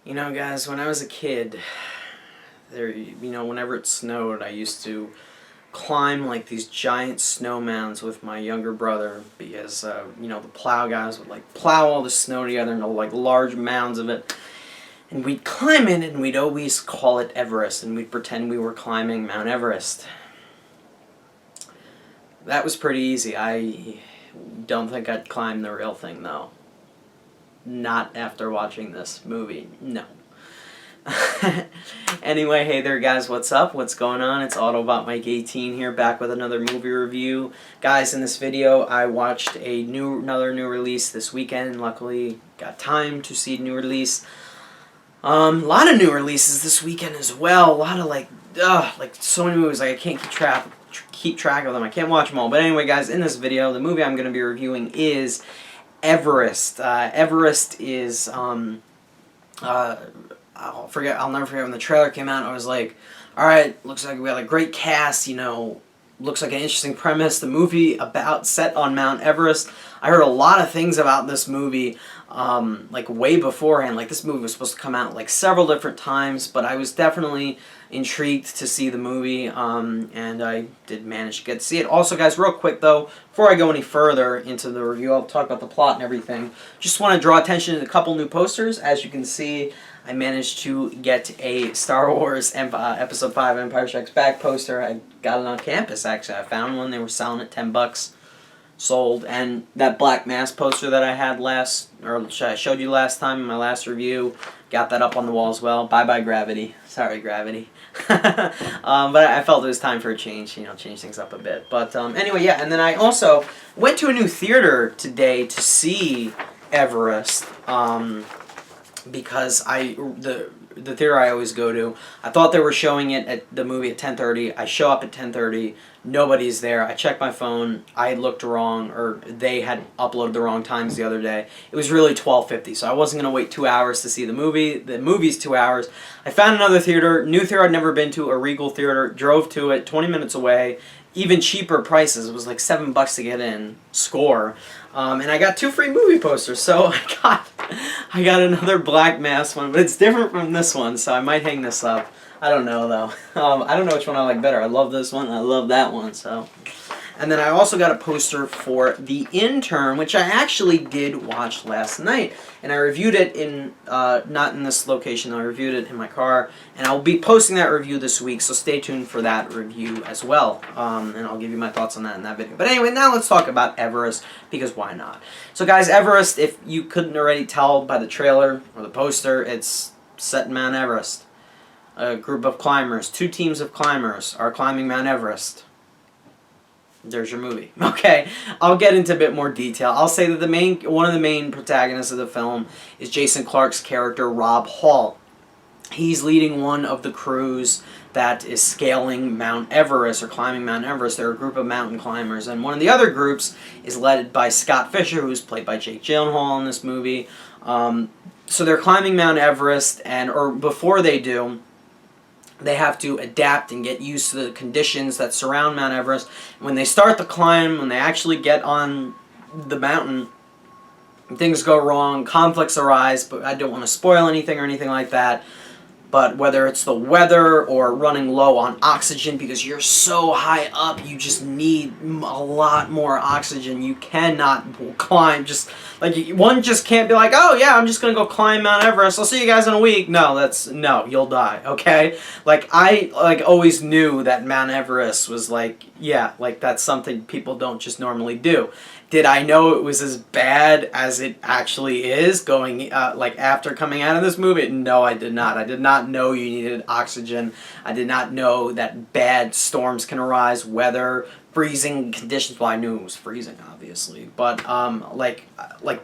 You know, guys, when I was a kid, whenever it snowed, I used to climb like these giant snow mounds with my younger brother because, the plow guys would like plow all the snow together into like large mounds of it. And we'd climb it and we'd always call it Everest and we'd pretend we were climbing Mount Everest. That was pretty easy. I don't think I'd climb the real thing though. Not after watching this movie. No. Anyway, hey there guys, what's up? What's going on? It's Autobot Mike 18 here, back with another movie review. Guys, in this video I watched another new release this weekend, and luckily got time to see a new release. A lot of new releases this weekend as well. A lot of like so many movies, like I can't keep track of them. I can't watch them all. But anyway guys, in this video, the movie I'm going to be reviewing is Everest. Everest is, I'll never forget when the trailer came out. I was like, alright, looks like we got a great cast, looks like an interesting premise. The movie set on Mount Everest. I heard a lot of things about this movie, like way beforehand. Like this movie was supposed to come out like several different times, but I was definitely intrigued to see the movie, and I did manage to get to see it. Also, guys, real quick though, before I go any further into the review, I'll talk about the plot and everything. Just want to draw attention to a couple new posters. As you can see, I managed to get a Star Wars Episode 5 Empire Strikes Back poster. I got it on campus, actually. I found one. They were selling it $10. Sold. And that Black Mass poster that I showed you last time in my last review, got that up on the wall as well. Bye-bye, Gravity. Sorry, Gravity. But I felt it was time for a change, change things up a bit. But anyway, yeah, and then I also went to a new theater today to see Everest, because the theater I always go to, I thought they were showing it at the movie at 10:30. I show up at 10:30, nobody's there. I checked my phone, I had looked wrong, or they had uploaded the wrong times the other day. It was really 12:50, so I wasn't going to wait 2 hours to see the movie. The movie's 2 hours. I found another theater, new theater I'd never been to, a Regal Theater, drove to it, 20 minutes away, even cheaper prices. It was like $7 to get in, score. And I got 2 free movie posters, so I got another Black Mass one, but it's different from this one, so I might hang this up. I don't know, though. I don't know which one I like better. I love this one, I love that one, so. And then I also got a poster for The Intern, which I actually did watch last night. And I reviewed it in, not in this location, I reviewed it in my car. And I'll be posting that review this week, so stay tuned for that review as well. And I'll give you my thoughts on that in that video. But anyway, now let's talk about Everest, because why not? So guys, Everest, if you couldn't already tell by the trailer or the poster, it's set in Mount Everest. A group of climbers, 2 teams of climbers are climbing Mount Everest. There's your movie. Okay, I'll get into a bit more detail. I'll say that one of the main protagonists of the film is Jason Clarke's character, Rob Hall. He's leading one of the crews that is scaling Mount Everest, or climbing Mount Everest. They're a group of mountain climbers, and one of the other groups is led by Scott Fisher, who's played by Jake Gyllenhaal in this movie. So they're climbing Mount Everest, or before they do, they have to adapt and get used to the conditions that surround Mount Everest. When they start the climb, when they actually get on the mountain, things go wrong, conflicts arise, but I don't want to spoil anything or anything like that. But whether it's the weather or running low on oxygen, because you're so high up, you just need a lot more oxygen. You cannot climb one just can't be like, oh yeah, I'm just gonna go climb Mount Everest, I'll see you guys in a week. No, you'll die, okay? I always knew that Mount Everest was that's something people don't just normally do. Did I know it was as bad as it actually is going, after coming out of this movie? No, I did not. I did not know you needed oxygen. I did not know that bad storms can arise, weather, freezing conditions. Well, I knew it was freezing, obviously. But,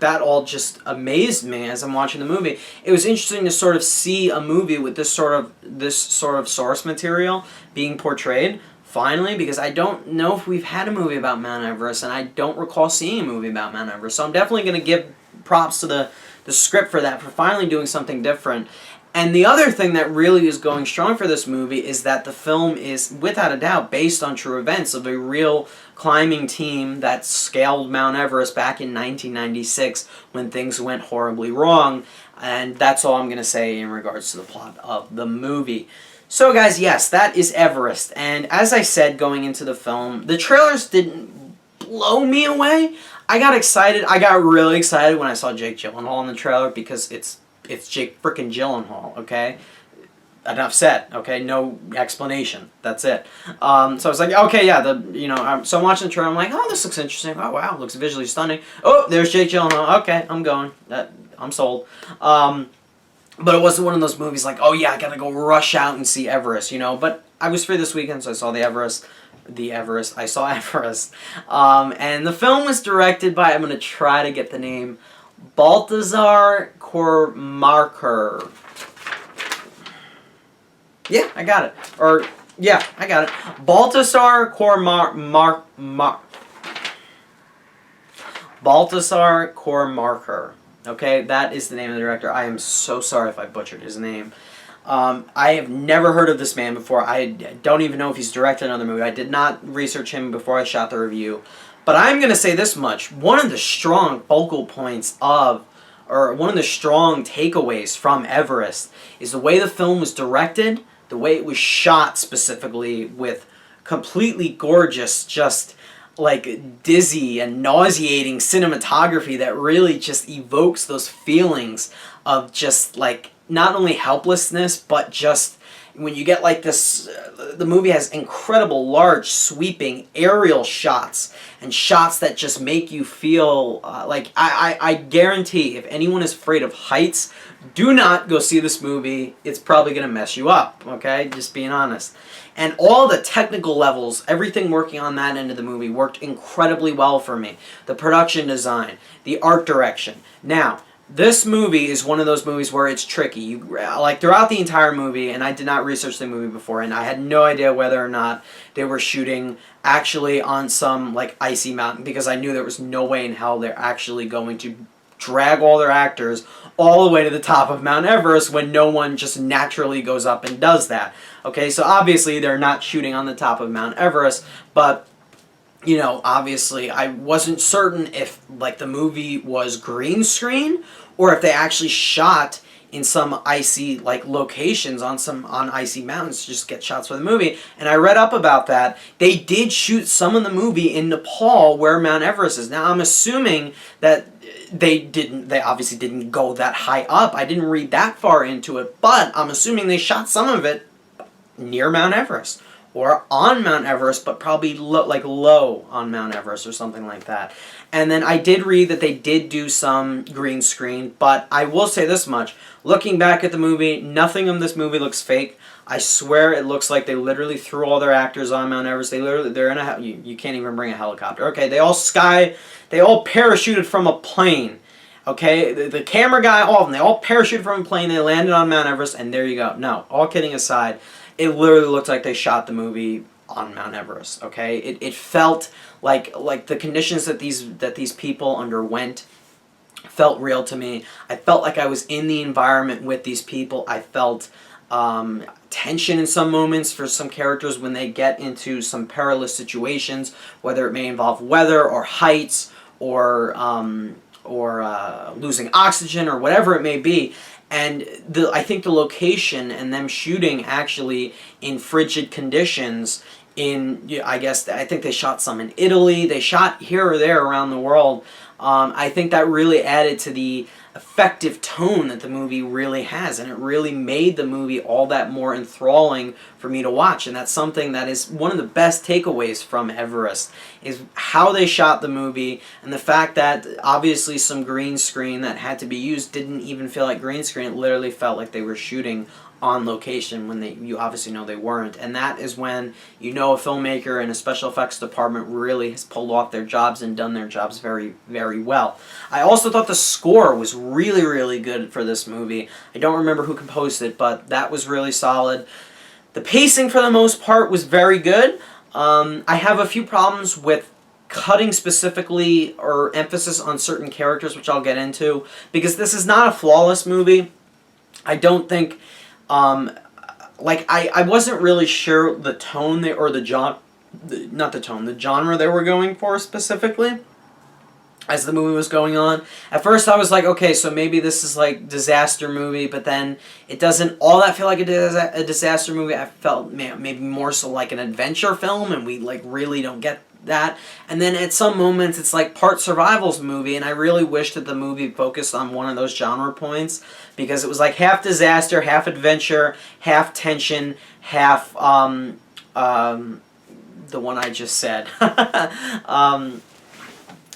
that all just amazed me as I'm watching the movie. It was interesting to sort of see a movie with this sort of source material being portrayed. Finally, because I don't know if we've had a movie about Mount Everest, and I don't recall seeing a movie about Mount Everest. So I'm definitely going to give props to the script for that, for finally doing something different. And the other thing that really is going strong for this movie is that the film is, without a doubt, based on true events of a real climbing team that scaled Mount Everest back in 1996 when things went horribly wrong. And that's all I'm going to say in regards to the plot of the movie. So guys, yes, that is Everest. And as I said going into the film, the trailers didn't blow me away. I got excited. I got really excited when I saw Jake Gyllenhaal in the trailer because it's Jake frickin' Gyllenhaal, okay? Enough said, okay? No explanation. That's it. So I was like, okay, yeah, so I'm watching the trailer, I'm like, oh, this looks interesting. Oh, wow, looks visually stunning. Oh, there's Jake Gyllenhaal. Okay, I'm going. I'm sold. But it wasn't one of those movies like, oh, yeah, I gotta go rush out and see Everest, But I was free this weekend, so I saw I saw Everest. And the film was directed by, I'm going to try to get the name, Baltasar Kormakur. Yeah, I got it. I got it. Baltasar Baltasar Kormakur. Okay, that is the name of the director. I am so sorry if I butchered his name. I have never heard of this man before. I don't even know if he's directed another movie. I did not research him before I shot the review. But I'm going to say this much. One of the strong focal points one of the strong takeaways from Everest is the way the film was directed, the way it was shot specifically with completely gorgeous, just like dizzy and nauseating cinematography that really just evokes those feelings of just like not only helplessness, but just when you get like this, the movie has incredible large sweeping aerial shots and shots that just make you feel I guarantee if anyone is afraid of heights, do not go see this movie. It's probably going to mess you up, okay? Just being honest. And all the technical levels, everything working on that end of the movie worked incredibly well for me. The production design, the art direction. Now, this movie is one of those movies where it's tricky. Like throughout the entire movie, and I did not research the movie before, and I had no idea whether or not they were shooting actually on some like icy mountain, because I knew there was no way in hell they're actually going to drag all their actors all the way to the top of Mount Everest when no one just naturally goes up and does that. Okay, so obviously they're not shooting on the top of Mount Everest, but obviously I wasn't certain if like the movie was green screen or if they actually shot in some icy like locations on icy mountains to just get shots for the movie. And I read up about that. They did shoot some of the movie in Nepal where Mount Everest is. Now I'm assuming that they obviously didn't go that high up. I didn't read that far into it, but I'm assuming they shot some of it near Mount Everest or on Mount Everest, but probably low on Mount Everest or something like that. And then I did read that they did do some green screen, but I will say this much. Looking back at the movie, nothing of this movie looks fake. I swear it looks like they literally threw all their actors on Mount Everest. They're in you can't even bring a helicopter. Okay, they all parachuted from a plane. Okay, the camera guy, all of them, they all parachuted from a plane, they landed on Mount Everest, and there you go. No, all kidding aside, it literally looked like they shot the movie on Mount Everest, okay? It felt like the conditions that these people underwent felt real to me. I felt like I was in the environment with these people. I felt tension in some moments for some characters when they get into some perilous situations, whether it may involve weather or heights or losing oxygen or whatever it may be. And I think the location and them shooting actually in frigid conditions I think they shot some in Italy, they shot here or there around the world. I think that really added to the effective tone that the movie really has, and it really made the movie all that more enthralling for me to watch. And that's something that is one of the best takeaways from Everest, is how they shot the movie, and the fact that obviously some green screen that had to be used didn't even feel like green screen. It literally felt like they were shooting on location when you obviously know they weren't. And that is when a filmmaker and a special effects department really has pulled off their jobs and done their jobs very, very well. I also thought the score was really, really good for this movie. I don't remember who composed it, but that was really solid. The pacing for the most part was very good. I have a few problems with cutting specifically or emphasis on certain characters, which I'll get into, because this is not a flawless movie. I don't think I wasn't really sure the tone the genre they were going for specifically. as the movie was going on. At first I was like, okay, so maybe this is like disaster movie, but then it doesn't all that feel like a disaster movie. I felt maybe more so like an adventure film, and we like really don't get that. And then at some moments it's like part survivals movie, and I really wish that the movie focused on one of those genre points, because it was like half disaster, half adventure, half tension, half the one I just said.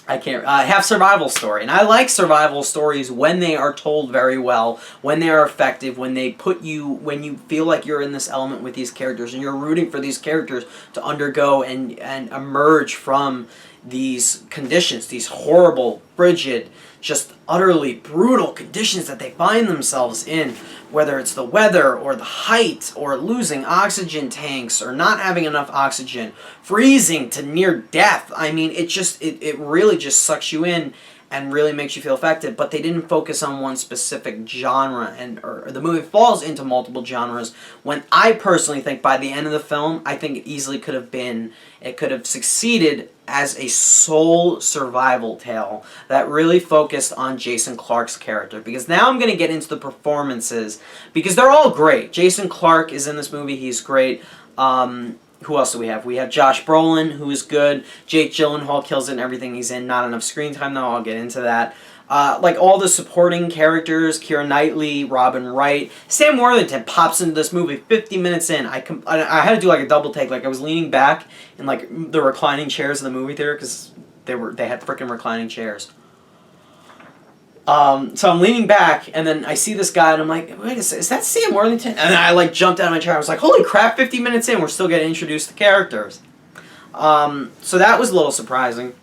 I can't have survival story, and I like survival stories when they are told very well, when they are effective, when they put you, when you feel like you're in this element with these characters, and you're rooting for these characters to undergo and emerge from these conditions, these horrible, frigid, just utterly brutal conditions that they find themselves in, whether it's the weather or the height or losing oxygen tanks or not having enough oxygen, freezing to near death. I mean, it really just sucks you in and really makes you feel affected. But they didn't focus on one specific genre, or the movie falls into multiple genres, when I personally think by the end of the film, I think it easily could have succeeded as a sole survival tale that really focused on Jason Clarke's character. Because now I'm going to get into the performances, because they're all great. Jason Clarke is in this movie, he's great. Who else do we have? We have Josh Brolin, who is good. Jake Gyllenhaal kills it in everything he's in. Not enough screen time, though. I'll get into that. Like all the supporting characters, Keira Knightley, Robin Wright. Sam Worthington pops into this movie 50 minutes in. I had to do like a double take. Like I was leaning back in like the reclining chairs in the movie theater, because they had freaking reclining chairs. So I'm leaning back, and then I see this guy, and I'm like, wait a second, is that Sam Worthington? And then I like jumped out of my chair. I was like, holy crap, 50 minutes in, we're still getting introduced to characters. So that was a little surprising.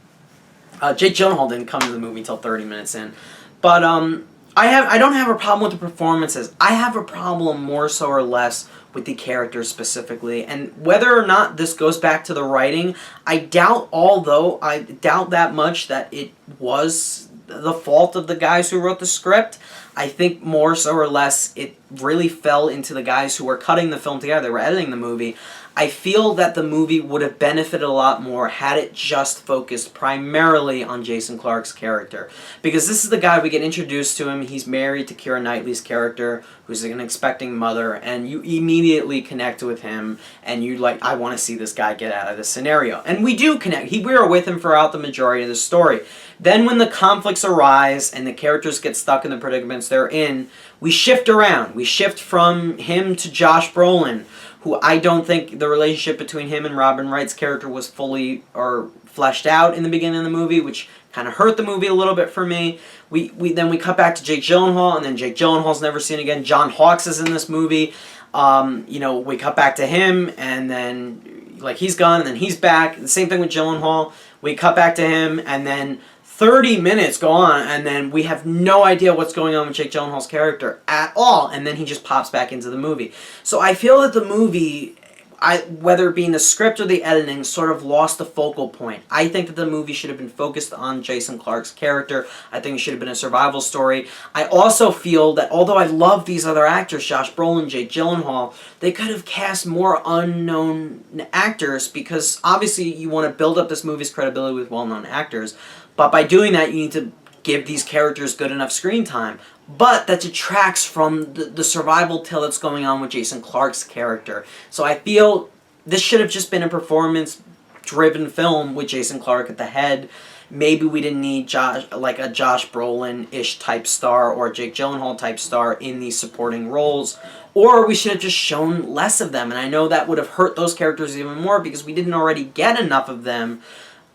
Jake Gyllenhaal didn't come to the movie until 30 minutes in. But I don't have a problem with the performances. I have a problem more so or less with the characters specifically. And whether or not this goes back to the writing, I doubt that much that it was the fault of the guys who wrote the script. I think more so or less it really fell into the guys who were cutting the film together, they were editing the movie. I feel that the movie would have benefited a lot more had it just focused primarily on Jason Clarke's character. Because this is the guy, we get introduced to him, he's married to Keira Knightley's character, who's an expecting mother, and you immediately connect with him, and you like, I want to see this guy get out of this scenario. And we do connect. We are with him throughout the majority of the story. Then when the conflicts arise, and the characters get stuck in the predicaments they're in, we shift around. We shift from him to Josh Brolin, who I don't think the relationship between him and Robin Wright's character was fully or fleshed out in the beginning of the movie, which kind of hurt the movie a little bit for me. Then we cut back to Jake Gyllenhaal, and then Jake Gyllenhaal's never seen again. John Hawkes is in this movie. We cut back to him, and then like he's gone, and then he's back. The same thing with Gyllenhaal. We cut back to him, and then 30 minutes go on, and then we have no idea what's going on with Jake Gyllenhaal's character at all, and then he just pops back into the movie. So I feel that the movie, whether it being the script or the editing, sort of lost the focal point. I think that the movie should have been focused on Jason Clarke's character. I think it should have been a survival story. I also feel that although I love these other actors, Josh Brolin, Jake Gyllenhaal, they could have cast more unknown actors, because obviously you want to build up this movie's credibility with well-known actors. But by doing that, you need to give these characters good enough screen time. But that detracts from the survival tale that's going on with Jason Clarke's character. So I feel this should have just been a performance-driven film with Jason Clarke at the head. Maybe we didn't need a Josh Brolin-ish type star or a Jake Gyllenhaal type star in these supporting roles. Or we should have just shown less of them. And I know that would have hurt those characters even more, because we didn't already get enough of them.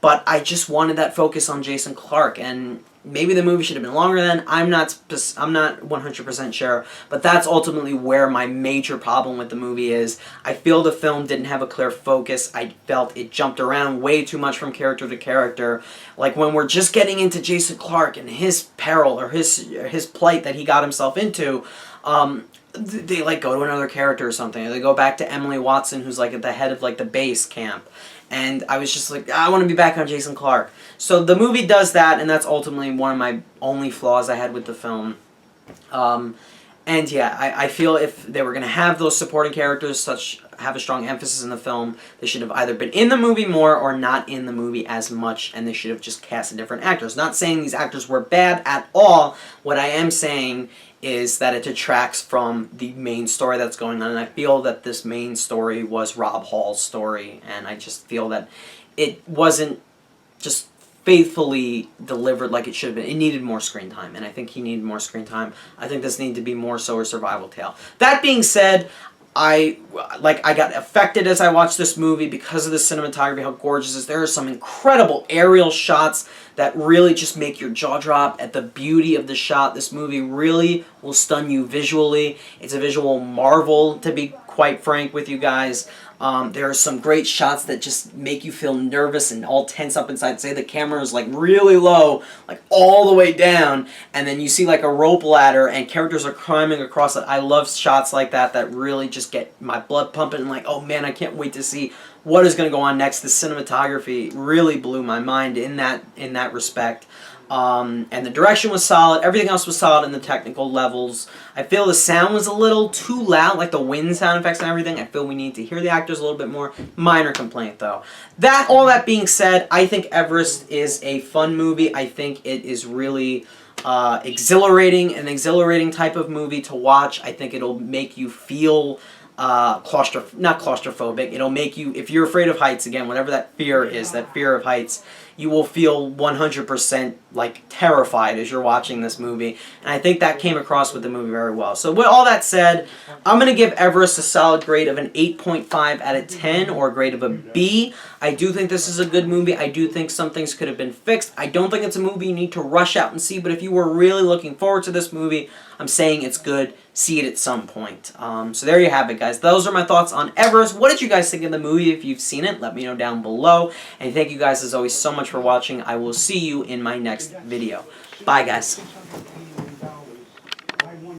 But I just wanted that focus on Jason Clarke, and maybe the movie should have been longer than. I'm not 100% sure, but that's ultimately where my major problem with the movie is. I feel the film didn't have a clear focus. I felt it jumped around way too much from character to character. Like when we're just getting into Jason Clarke and his peril or his plight that he got himself into, they like go to another character or something. Or they go back to Emily Watson, who's like at the head of like the base camp. And I was just like, I want to be back on Jason Clarke. So the movie does that, and that's ultimately one of my only flaws I had with the film. And yeah, I feel if they were going to have those supporting characters have a strong emphasis in the film, they should have either been in the movie more or not in the movie as much, and they should have just cast different actors. Not saying these actors were bad at all. What I am saying is that it detracts from the main story that's going on, and I feel that this main story was Rob Hall's story, and I just feel that it wasn't just faithfully delivered like it should have been. It needed more screen time, and I think he needed more screen time. I think this needed to be more so a survival tale. That being said, I got affected as I watched this movie because of the cinematography, how gorgeous it is. There are some incredible aerial shots that really just make your jaw drop at the beauty of the shot. This movie really will stun you visually. It's a visual marvel, to be quite frank with you guys. There are some great shots that just make you feel nervous and all tense up inside. Say the camera is like really low, like all the way down, and then you see like a rope ladder and characters are climbing across it. I love shots like that that really just get my blood pumping and like, oh man, I can't wait to see what is going to go on next. The cinematography really blew my mind in that respect. And the direction was solid. Everything else was solid in the technical levels. I feel the sound was a little too loud, like the wind sound effects and everything. I feel we need to hear the actors a little bit more. Minor complaint, though. All that being said, I think Everest is a fun movie. I think it is really exhilarating, an exhilarating type of movie to watch. I think it'll make you feel not claustrophobic. It'll make you, if you're afraid of heights, again, whatever that fear is, that fear of heights, you will feel 100% like terrified as you're watching this movie. And I think that came across with the movie very well. So with all that said, I'm going to give Everest a solid grade of an 8.5 out of 10, or a grade of a B. I do think this is a good movie. I do think some things could have been fixed. I don't think it's a movie you need to rush out and see, but if you were really looking forward to this movie, I'm saying it's good. See it at some point. So there you have it, guys. Those are my thoughts on Everest. What did you guys think of the movie? If you've seen it, let me know down below. And thank you guys, as always, so much for watching. I will see you in my next video. Bye, guys.